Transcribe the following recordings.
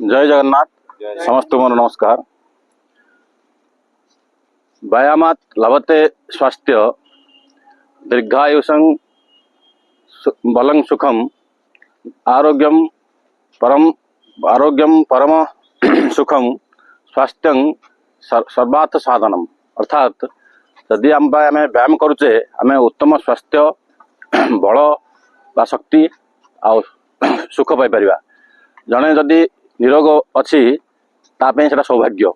जय जगन्नाथ। समस्त मोर नमस्कार। व्यायामात् लभते स्वास्थ्य दीर्घायुषं बलं सुखम आरोग्यम परम सुखम स्वास्थ्यं सर्वार्थ साधनम। अर्थात यदि आम व्यायाम करुचे आम उत्तम स्वास्थ्य बल बा शक्ति आ सुख पाई परिबा। जड़े जदि निरोग अच्छी तापे सेटा सौभाग्य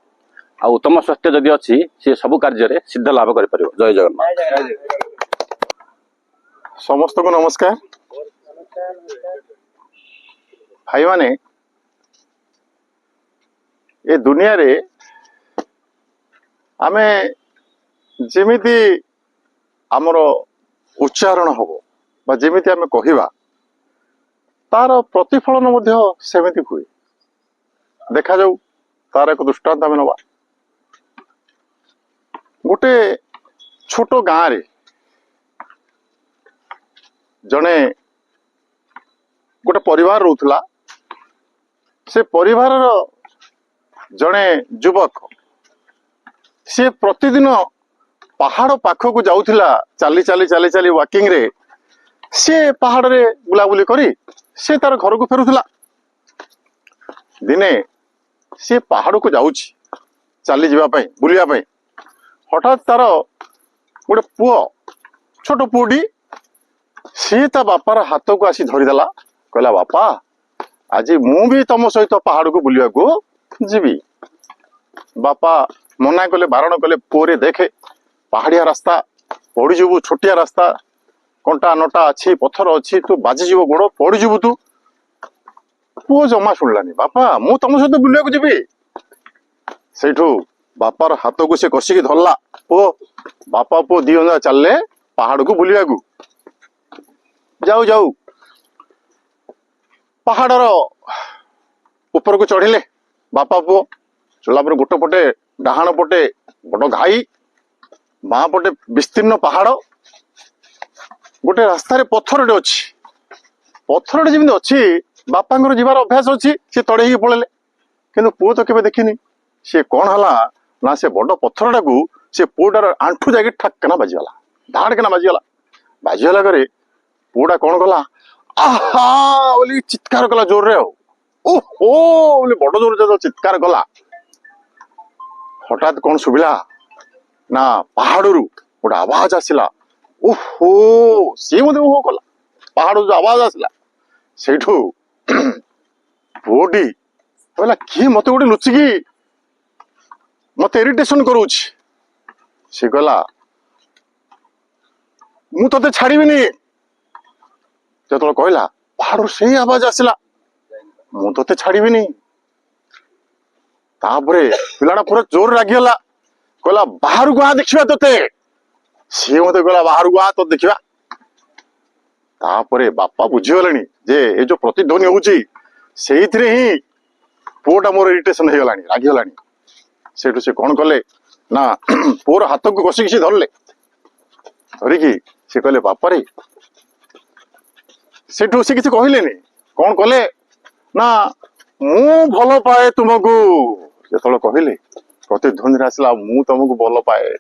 आ उत्तम स्वास्थ्य जदि अच्छी सी सब कार्य सिद्ध लाभ कर परिबो। जय जगन्नाथ। समस्त को नमस्कार। भाई माने ए दुनिया रे आमे जेमिति आमर उच्चारण हबो बा जेमिति आमे कहिबा तार प्रतिफलन मध्य सेमिति हुए। देखा जाऊ तार एक दृष्टांत आमे नबा। गोटे छोट गाँ रे जने गोटे परिवार रोथला। से परिवार जने युवक से प्रतिदिन पहाड़ पाखक जाउथिला चाली चाली चाली चाली वॉकिंग रे। से पहाड़ रे बुलाबुली करी से तार घर को फेरुथिला। दिने से पहाड़ को जाउछि चाली जीवा पई बुलिया पई। हठात तार गोटे पुओ छोट पुओटी सी ता बापार हाथ को आसी धरिदेला। कहला बापा आज मु भी तुम सहित पहाड़ को बुलिया को जीवी। बापा मना कले बारण कले पुओरे देखे पहाड़िया रास्ता पड़ी जीवु छोटिया रास्ता कंटा नटा अच्छी पत्थर अच्छी तू बाजी जीव गोड़ पड़ी जीवु तू। पुओ जमा शुणलानी। बापा मु तुम सहित बुलिया को जीवी। सेठू बापार हाथ को से कषिकी धरला। पुओ बापा पुओ दी जन चलले पहाड़ को बुलिया को। जाऊ जाऊ पहाड़र ऊपर को चढ़िले बापा पुओ। चढ़ला पर गोटे पटे डाहाण पटे बड़ घाई बाँ पटे विस्तीर्ण पहाड़ गोटे रास्तार पत्थर अच्छी। पत्थर जमी अच्छी बापा जीवार अभ्यास अच्छी सी तड़े पड़ेले। किंतु पुओ तो केवे देखिनी। सी कौन हला ना से बड़ पत्थर टाकू से पुओटार आंठू जाके ठाकना बाजीगला धाड़कना बाजीगला। बाजीगला करे पुओटा कौन कला आहा बोली चित्कार कला जोर रे। ओहो बोली बड़ जोर जो चित्कार कला। हठात कौन सुबिला ना पहाड़रू गोटे आवाज आसला। ओहो सी मत ओहो कला पहाड़ जो आवाज आसला सेठू पुओटी कहला किए मत गोटे लुचिकी मत इरिटेशन करूछ। सी कहला मु तते छाड़ीबिनी। जो कहला पहाड़ से आवाज आसला मु तते छाड़ीबिनी। तापरे पिलाटा पूरा जोर रागिगला कहला बाहर को आ देखिबा तते। सी मते कहला बाहर को आ तो देखिबा। तापरे बापा बुझीगलेनी जे ए जो प्रतिध्वनि होउची सेइथिरे ही पुओटा मोर इरिटेशन हे गलानी रागी गलानी। सेठू से कौन कले ना पुओर हाथ को कषिकी से धरले। धरिकी से कहले बापा रे। सेठू से किसी कहलेनी कौन कले ना मु भल पाए तुमको। जो कहले प्रतिध्वनि आसला मु तुमको भल पाए।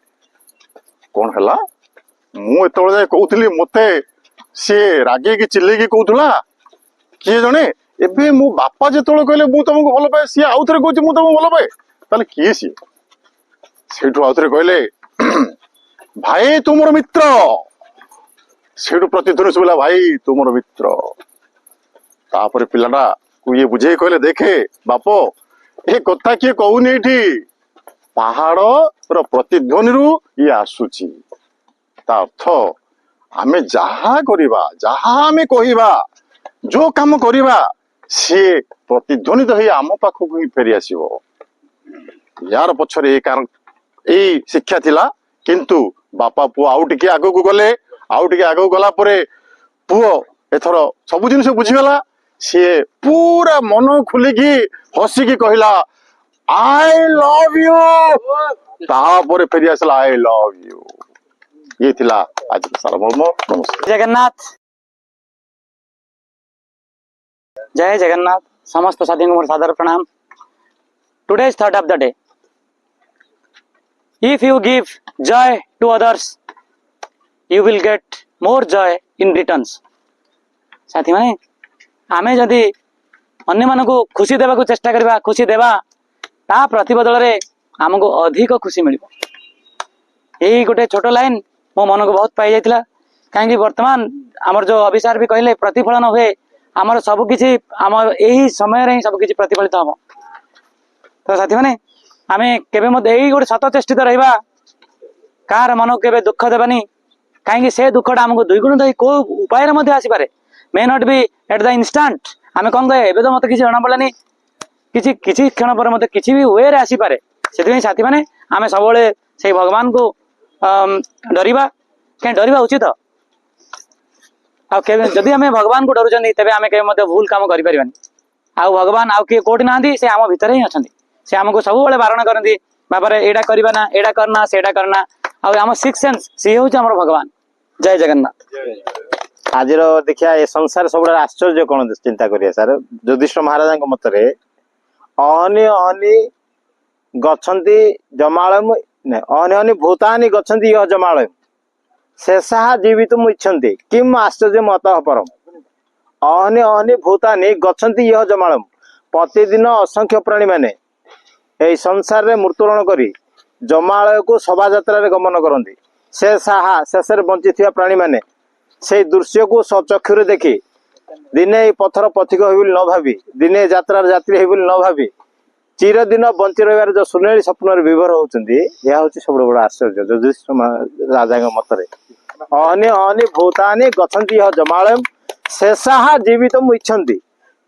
कौन है मु एत कहूली मते सी रागे की चिल्लेकी कहूला किए जने एबे मो बापा जो कहले मु तुमको भल पाए सी आउ थे कहूँ मु तुमको भल पाए ताले किए सी। सेठू आउ थे कहले भाई तुमर मित्र। सेठू प्रतिध्वनि सुबिला भाई तुमर मित्र। तापर पिलाटा को ये बुझे कहले देखे बापो ए कथा किए कहूनी एठी पहाड़ रो प्रतिध्वनि रु ये आसुची। ता अर्थ आमे जहा करिबा जहा आमे कहिबा जो काम करिबा सी प्रतिध्वनि तो ही आम पाखक ही फेरी आसीबो। यार पछरे ए कारण ए शिक्षा थिला। किंतु बापा पुओ आउ टिके आगो को गले आउ टिके आगो गला परे पुओ एथर सब जिनिस बुझीगला। सी पूरा मन खुलिकी हसिकी कहला आई लव यू। तापर फेरी आसला आई लव यू। ये थिला आज सारमर्म। नमस्कार। जगन्नाथ। जय जगन्नाथ। समस्त साथी को मोर सादर प्रणाम। today is thought of the day. If you give joy to others, you will get more joy in returns. साथी माने आमे जदि अन्य मानको खुशी देवा को चेष्टा करबा, खुशी देवा ता प्रतिबदल रे हमको अधिक खुशी मिलिबो। यही गोटे छोटो लाइन मो मन को बहुत पाई जाइतिला। कहीं वर्तमान आमर जो अभिसार भी कहले प्रतिफलन हुए आमर सब किछि आमर यही समय रे सब किछि प्रतिफलित हम। तो साथी माने आमे केबे मते एही गोटे सत चेष्टित रहिबा, कार मन को केबे दुख देबानी। कहीं से दुखटा हमको दुई गुण दई को उपाय मध्ये आसी पारे, may not be at the instant. आमे कोन कहे एबे तो मते किछि जणा पड़लानी, किछि किछि क्षण पर मते किछि भी वे रे आसी पारे। सेति साथी माने आमे सबले से भगवान को डरिबा, के डरिबा उचित। आ केबे जदि आमे भगवान को डरुचंदी तबे आमे केबे मते भूल काम करि परिबानी। आ भगवान आ के कोठी नांदी, से आम भितर ही अछंदी। से हमको सबले बारण करंदी, बाबा रे एडा करबा ना, एडा करना, सेडा करना। आ आम सिक्स सेंस से होछ हमर भगवान। जय जगन्नाथ। आज देखिया ए संसार सब आश्चर्य कौन चिंता करिए सर। युधिष्ठिर महाराज मतरे अहनि अहनि गच्छन्ति जमालयम, अहनि अहनि भूतानि गच्छन्ति यह जमालयम, शेषाः जीवितुम् इच्छन्ति किम आश्चर्य मतः परम। अहनि अहनि भूतानि गच्छन्ति यह जमालयम, प्रतिदिन असंख्य प्राणी माने एई संसार रे मृत्युवरण करी जमालय को शोभा यात्रा रे गमन करନ୍ତି। शेषाः शेषरे बंचिथिया प्राणी माने से दृश्य को सचक्षुरे देखी दिने पथर पथिक हो न भावी, दिने यात्रार यात्री हो न भावी चिरदिन बंची रहिबार जो सुनेली स्वप्न विभोर होउचंदी। यह होची सब बड़ आश्चर्य युधिष्ठिर राजा मतरे। अहनि अहनि भूतानि गच्छन्ति यह जमालयम, शेषाः जीवितुम् इच्छन्ति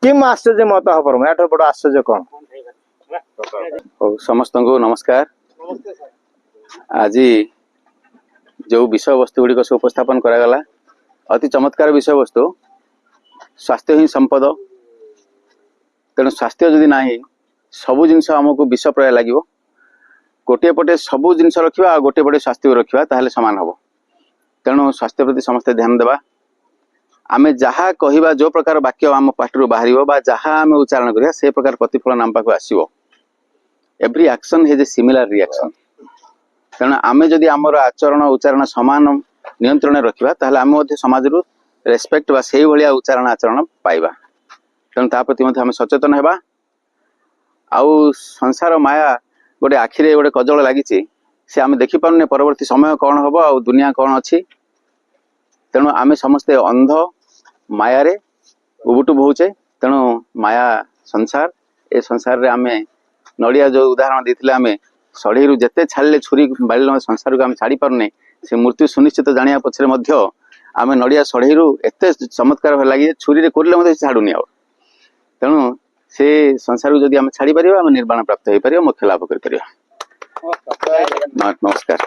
किम आश्चर्य मतः परम। यार बड़ आश्चर्य कौन। समस्त को नमस्कार। आज जो विषय वस्तु गुड़िक से उपस्थापन करागला अति चमत्कार विषय वस्तु, स्वास्थ्य ही संपद। तेणु स्वास्थ्य जदि ना सबू जिनस आमको विष प्रय लगे। गोटे पटे सबू जिनस रखा, गोटे पटे स्वास्थ्य रखा, ताहले समान हम। तेणु स्वास्थ्य प्रति समस्ते ध्यान देवा। आमे जहाँ कहवा, जो प्रकार वाक्य आम पार्टी बाहर, जहाँ आम उच्चारण करिया से प्रकार प्रतिफलन आम पाक आसो। Every action has a similar reaction. तेणु आमे जदि आमर आचरण उच्चारण समान नियंत्रण रखा, ताहले आम समाज रु रेस्पेक्ट बा से भलिया उच्चारण आचरण पाइबा। तेणु ता प्रति आम सचेतन हेबा। आउ संसार माया गोटे आखिरे गोटे कजल लगी, से आम देखि पारुने परवर्ती समय कौन हम आ दुनिया कौन अच्छी। तेणु आम समस्ते अंध माया उबुटु बहुचे। तेणु माया संसार, ए संसार रे आमे नड़िया जो उदाहरण देते आम सढ़ई जिते छाड़े छुरी बाड़ी संसार को आम छाड़ी पारने, से मृत्यु सुनिश्चित जाना पछरे आम नड़िया सढ़ई एत चमत्कार लगे छुरी कोरे छाड़ुनी। तेणु से संसार को जदि आम छाड़ी पार, आम निर्वाण प्राप्त हो पार, मोक्ष लाभ कर। नमस्कार।